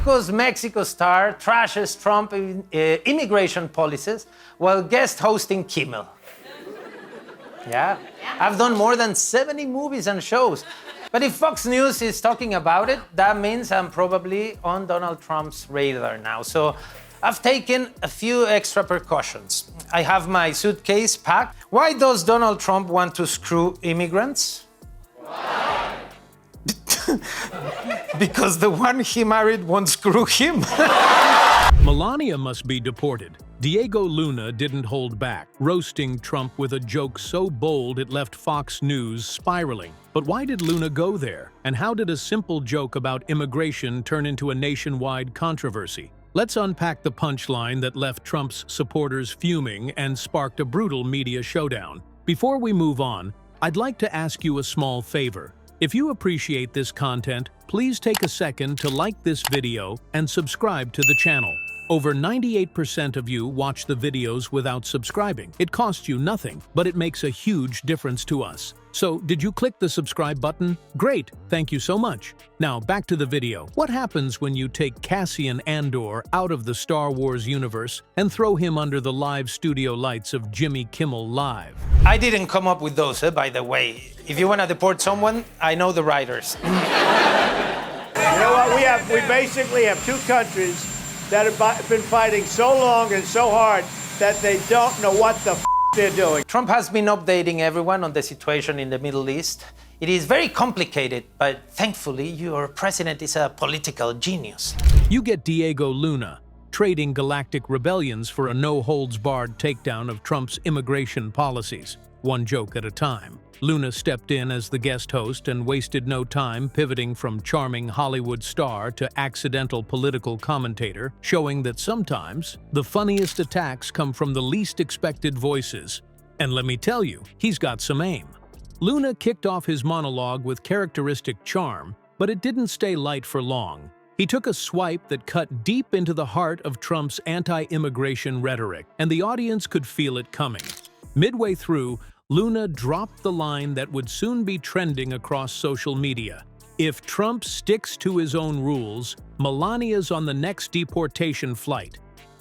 because Mexico star trashes Trump immigration policies while guest hosting Kimmel. Yeah, I've done more than 70 movies and shows. But if Fox News is talking about it, that means I'm probably on Donald Trump's radar now. So I've taken a few extra precautions. I have my suitcase packed. Why does Donald Trump want to screw immigrants? Why? Because the one he married won't screw him. Melania must be deported. Diego Luna didn't hold back, roasting Trump with a joke so bold it left Fox News spiraling. But why did Luna go there? And how did a simple joke about immigration turn into a nationwide controversy? Let's unpack the punchline that left Trump's supporters fuming and sparked a brutal media showdown. Before we move on, I'd like to ask you a small favor. If you appreciate this content, please take a second to like this video and subscribe to the channel. Over 98% of you watch the videos without subscribing. It costs you nothing, but it makes a huge difference to us. So, did you click the subscribe button? Great, thank you so much. Now, back to the video. What happens when you take Cassian Andor out of the Star Wars universe and throw him under the live studio lights of Jimmy Kimmel Live? I didn't come up with those, by the way. If you want to deport someone, I know the writers. You know what? We basically have two countries that have been fighting so long and so hard that they don't know what the they're doing. Trump has been updating everyone on the situation in the Middle East. It is very complicated, but thankfully your president is a political genius. You get Diego Luna, trading galactic rebellions for a no-holds-barred takedown of Trump's immigration policies, one joke at a time. Luna stepped in as the guest host and wasted no time pivoting from charming Hollywood star to accidental political commentator, showing that sometimes the funniest attacks come from the least expected voices. And let me tell you, he's got some aim. Luna kicked off his monologue with characteristic charm, but it didn't stay light for long. He took a swipe that cut deep into the heart of Trump's anti-immigration rhetoric, and the audience could feel it coming. Midway through, Luna dropped the line that would soon be trending across social media. If Trump sticks to his own rules, Melania's on the next deportation flight.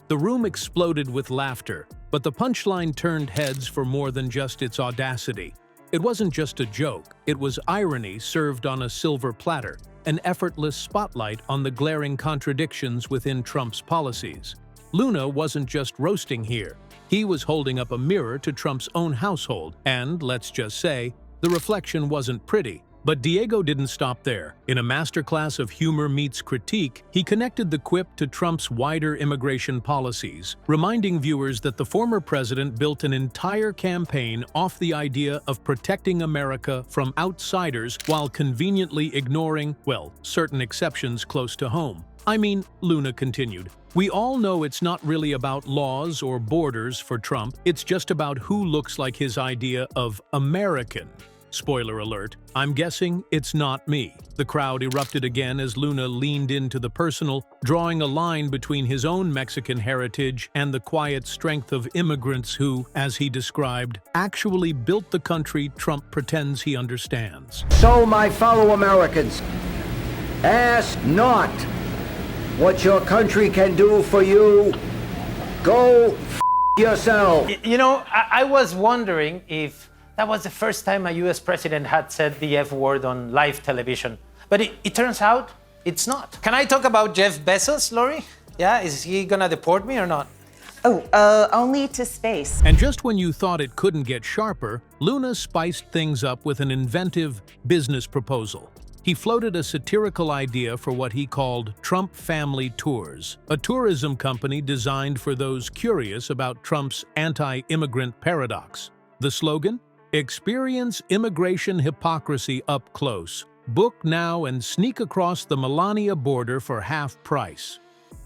The room exploded with laughter, but the punchline turned heads for more than just its audacity. It wasn't just a joke, it was irony served on a silver platter, an effortless spotlight on the glaring contradictions within Trump's policies. Luna wasn't just roasting here. He was holding up a mirror to Trump's own household, and, let's just say, the reflection wasn't pretty. But Diego didn't stop there. In a masterclass of humor meets critique, he connected the quip to Trump's wider immigration policies, reminding viewers that the former president built an entire campaign off the idea of protecting America from outsiders while conveniently ignoring, well, certain exceptions close to home. I mean, Luna continued, "We all know it's not really about laws or borders for Trump, it's just about who looks like his idea of American." Spoiler alert, I'm guessing it's not me. The crowd erupted again as Luna leaned into the personal, drawing a line between his own Mexican heritage and the quiet strength of immigrants who, as he described, actually built the country Trump pretends he understands. So, my fellow Americans, ask not what your country can do for you. Go yourself. You know, I was wondering if that was the first time a US president had said the F word on live television. But it turns out it's not. Can I talk about Jeff Bezos, Lori? Yeah, is he gonna deport me or not? Only to space. And just when you thought it couldn't get sharper, Luna spiced things up with an inventive business proposal. He floated a satirical idea for what he called Trump Family Tours, a tourism company designed for those curious about Trump's anti-immigrant paradox. The slogan? Experience immigration hypocrisy up close. Book now and sneak across the Melania border for half price.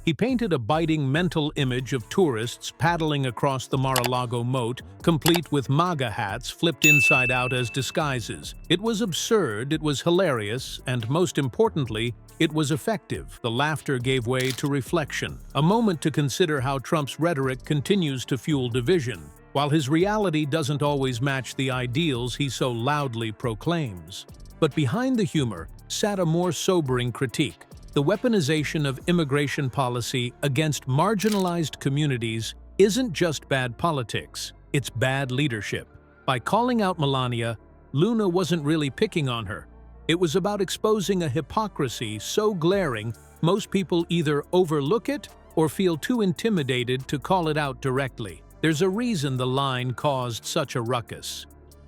He painted a biting mental image of tourists paddling across the Mar-a-Lago moat, complete with MAGA hats flipped inside out as disguises. It was absurd, it was hilarious, and most importantly, it was effective. The laughter gave way to reflection, a moment to consider how Trump's rhetoric continues to fuel division, while his reality doesn't always match the ideals he so loudly proclaims. But behind the humor sat a more sobering critique. the weaponization of immigration policy against marginalized communities isn't just bad politics, it's bad leadership. By calling out Melania, Luna wasn't really picking on her. It was about exposing a hypocrisy so glaring most people either overlook it or feel too intimidated to call it out directly. There's a reason the line caused such a ruckus.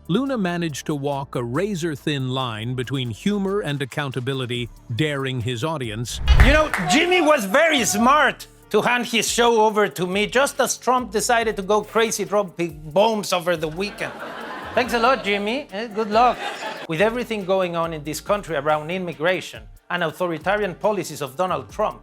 Luna managed to walk a razor-thin line between humor and accountability, daring his audience. You know, Jimmy was very smart to hand his show over to me just as Trump decided to go crazy dropping bombs over the weekend. Thanks a lot, Jimmy. Good luck. With everything going on in this country around immigration and authoritarian policies of Donald Trump,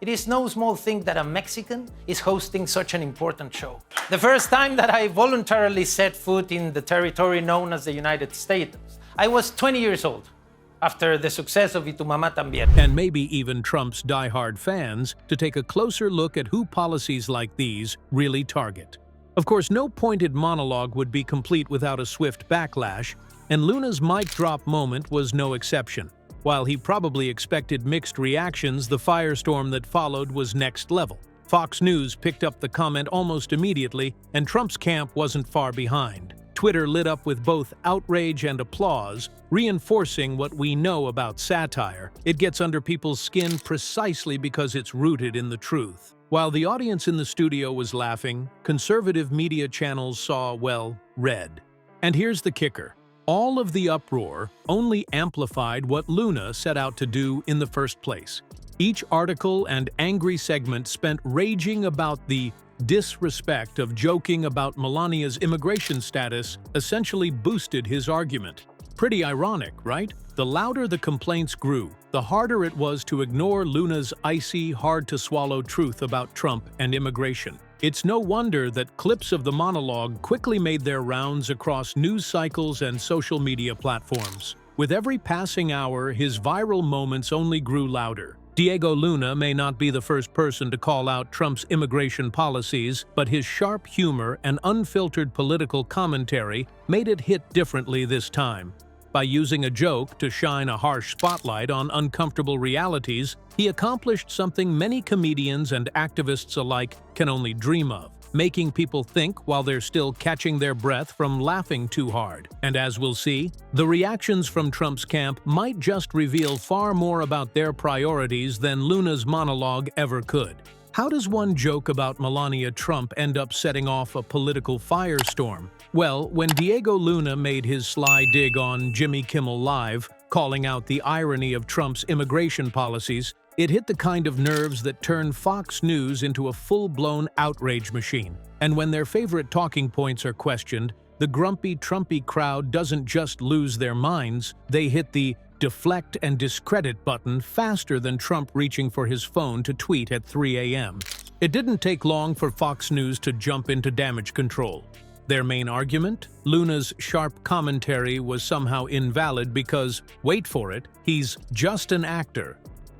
it is no small thing that a Mexican is hosting such an important show. The first time that I voluntarily set foot in the territory known as the United States, I was 20 years old, after the success of Y Tu Mamá También. And maybe even Trump's diehard fans to take a closer look at who policies like these really target. Of course, no pointed monologue would be complete without a swift backlash, and Luna's mic drop moment was no exception. While he probably expected mixed reactions, the firestorm that followed was next level. Fox News picked up the comment almost immediately, and Trump's camp wasn't far behind. Twitter lit up with both outrage and applause, reinforcing what we know about satire. It gets under people's skin precisely because it's rooted in the truth. While the audience in the studio was laughing, conservative media channels saw, well, red. And here's the kicker. All of the uproar only amplified what Luna set out to do in the first place. Each article and angry segment spent raging about the disrespect of joking about Melania's immigration status essentially boosted his argument. Pretty ironic, right? The louder the complaints grew, the harder it was to ignore Luna's icy, hard-to-swallow truth about Trump and immigration. It's no wonder that clips of the monologue quickly made their rounds across news cycles and social media platforms. With every passing hour, his viral moments only grew louder. Diego Luna may not be the first person to call out Trump's immigration policies, but his sharp humor and unfiltered political commentary made it hit differently this time. By using a joke to shine a harsh spotlight on uncomfortable realities, he accomplished something many comedians and activists alike can only dream of, making people think while they're still catching their breath from laughing too hard. And as we'll see, the reactions from Trump's camp might just reveal far more about their priorities than Luna's monologue ever could. How does one joke about Melania Trump end up setting off a political firestorm? Well, when Diego Luna made his sly dig on Jimmy Kimmel Live, calling out the irony of Trump's immigration policies, it hit the kind of nerves that turned Fox News into a full-blown outrage machine. And when their favorite talking points are questioned, the grumpy, Trumpy crowd doesn't just lose their minds, they hit the deflect and discredit button faster than Trump reaching for his phone to tweet at 3 a.m. It didn't take long for Fox News to jump into damage control. Their main argument? Luna's sharp commentary was somehow invalid because, wait for it, he's just an actor.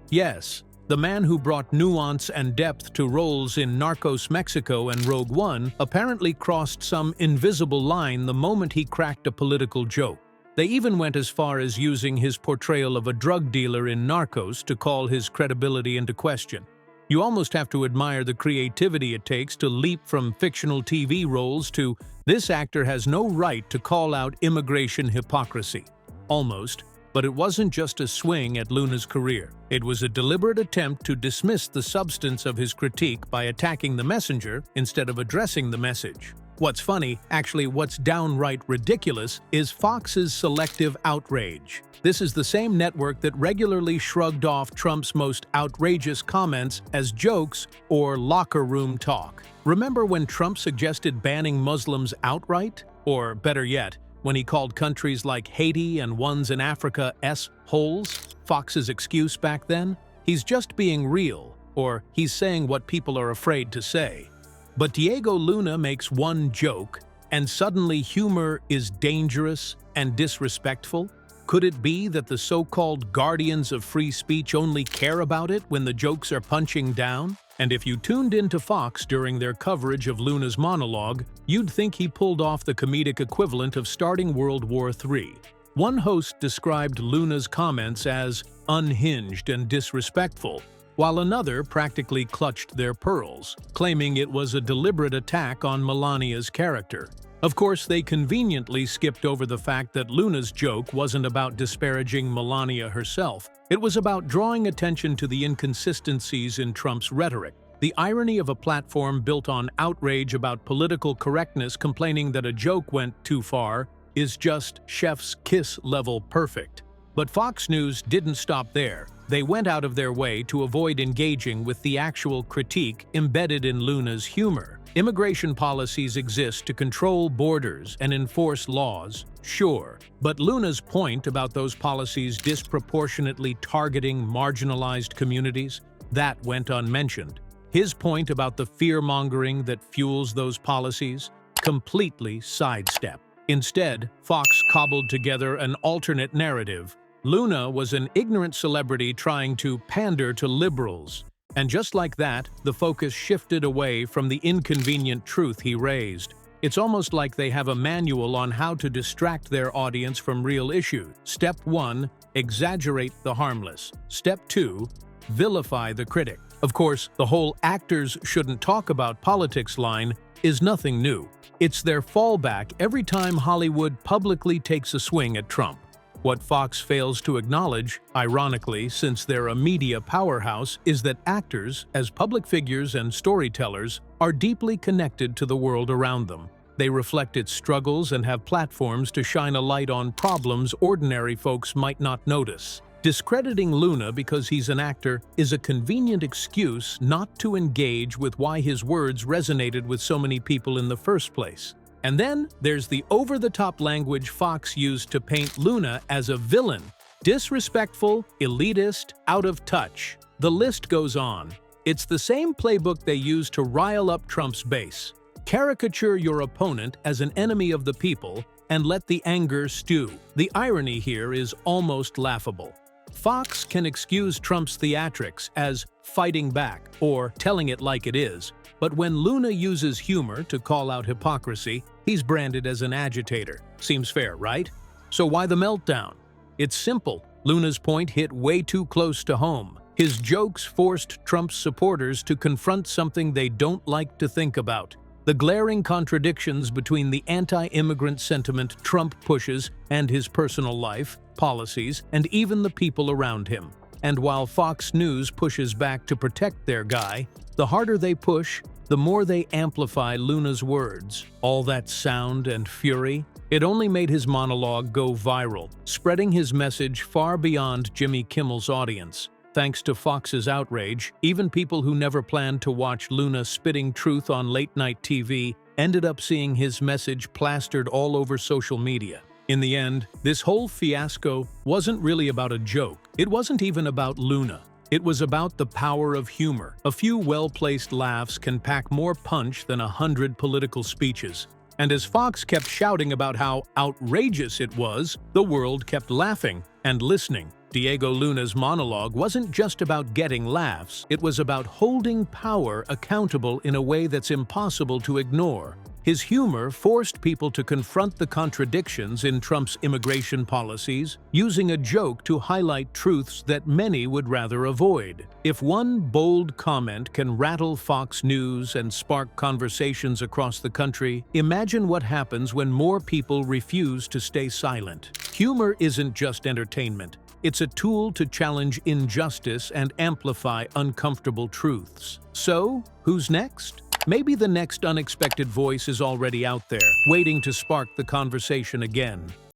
Yes, the man who brought nuance and depth to roles in Narcos Mexico and Rogue One apparently crossed some invisible line the moment he cracked a political joke. They even went as far as using his portrayal of a drug dealer in Narcos to call his credibility into question. You almost have to admire the creativity it takes to leap from fictional TV roles to this actor has no right to call out immigration hypocrisy. Almost, but it wasn't just a swing at Luna's career. It was a deliberate attempt to dismiss the substance of his critique by attacking the messenger instead of addressing the message. What's funny, actually what's downright ridiculous, is Fox's selective outrage. This is the same network that regularly shrugged off Trump's most outrageous comments as jokes or locker room talk. Remember when Trump suggested banning Muslims outright? Or better yet, when he called countries like Haiti and ones in Africa S-holes? Fox's excuse back then? He's just being real, or he's saying what people are afraid to say. But Diego Luna makes one joke, and suddenly humor is dangerous and disrespectful? Could it be that the so-called guardians of free speech only care about it when the jokes are punching down? And if you tuned into Fox during their coverage of Luna's monologue, you'd think he pulled off the comedic equivalent of starting World War III. One host described Luna's comments as unhinged and disrespectful, while another practically clutched their pearls, claiming it was a deliberate attack on Melania's character. Of course, they conveniently skipped over the fact that Luna's joke wasn't about disparaging Melania herself. It was about drawing attention to the inconsistencies in Trump's rhetoric. The irony of a platform built on outrage about political correctness complaining that a joke went too far is just chef's kiss level perfect. But Fox News didn't stop there. They went out of their way to avoid engaging with the actual critique embedded in Luna's humor. Immigration policies exist to control borders and enforce laws, sure, but Luna's point about those policies disproportionately targeting marginalized communities, that went unmentioned. His point about the fear-mongering that fuels those policies, completely sidestepped. Instead, Fox cobbled together an alternate narrative. Luna was an ignorant celebrity trying to pander to liberals. And just like that, the focus shifted away from the inconvenient truth he raised. It's almost like they have a manual on how to distract their audience from real issues. Step 1, exaggerate the harmless. Step 2, vilify the critic. Of course, the whole actors shouldn't talk about politics line is nothing new. It's their fallback every time Hollywood publicly takes a swing at Trump. What Fox fails to acknowledge, ironically, since they're a media powerhouse, is that actors, as public figures and storytellers, are deeply connected to the world around them. They reflect its struggles and have platforms to shine a light on problems ordinary folks might not notice. Discrediting Luna because he's an actor is a convenient excuse not to engage with why his words resonated with so many people in the first place. And then there's the over-the-top language Fox used to paint Luna as a villain. Disrespectful, elitist, out of touch. The list goes on. It's the same playbook they use to rile up Trump's base. Caricature your opponent as an enemy of the people and let the anger stew. The irony here is almost laughable. Fox can excuse Trump's theatrics as fighting back or telling it like it is, but when Luna uses humor to call out hypocrisy, he's branded as an agitator. Seems fair, right? So why the meltdown? It's simple. Luna's point hit way too close to home. His jokes forced Trump's supporters to confront something they don't like to think about: the glaring contradictions between the anti-immigrant sentiment Trump pushes and his personal life, policies, and even the people around him. And while Fox News pushes back to protect their guy, the harder they push, the more they amplify Luna's words. All that sound and fury, it only made his monologue go viral, spreading his message far beyond Jimmy Kimmel's audience. Thanks to Fox's outrage, even people who never planned to watch Luna spitting truth on late-night TV ended up seeing his message plastered all over social media. In the end, this whole fiasco wasn't really about a joke. It wasn't even about Luna. It was about the power of humor. A few well-placed laughs can pack more punch than 100 political speeches. And as Fox kept shouting about how outrageous it was, the world kept laughing and listening. Diego Luna's monologue wasn't just about getting laughs, it was about holding power accountable in a way that's impossible to ignore. His humor forced people to confront the contradictions in Trump's immigration policies, using a joke to highlight truths that many would rather avoid. If one bold comment can rattle Fox News and spark conversations across the country, imagine what happens when more people refuse to stay silent. Humor isn't just entertainment. It's a tool to challenge injustice and amplify uncomfortable truths. So, who's next? Maybe the next unexpected voice is already out there, waiting to spark the conversation again.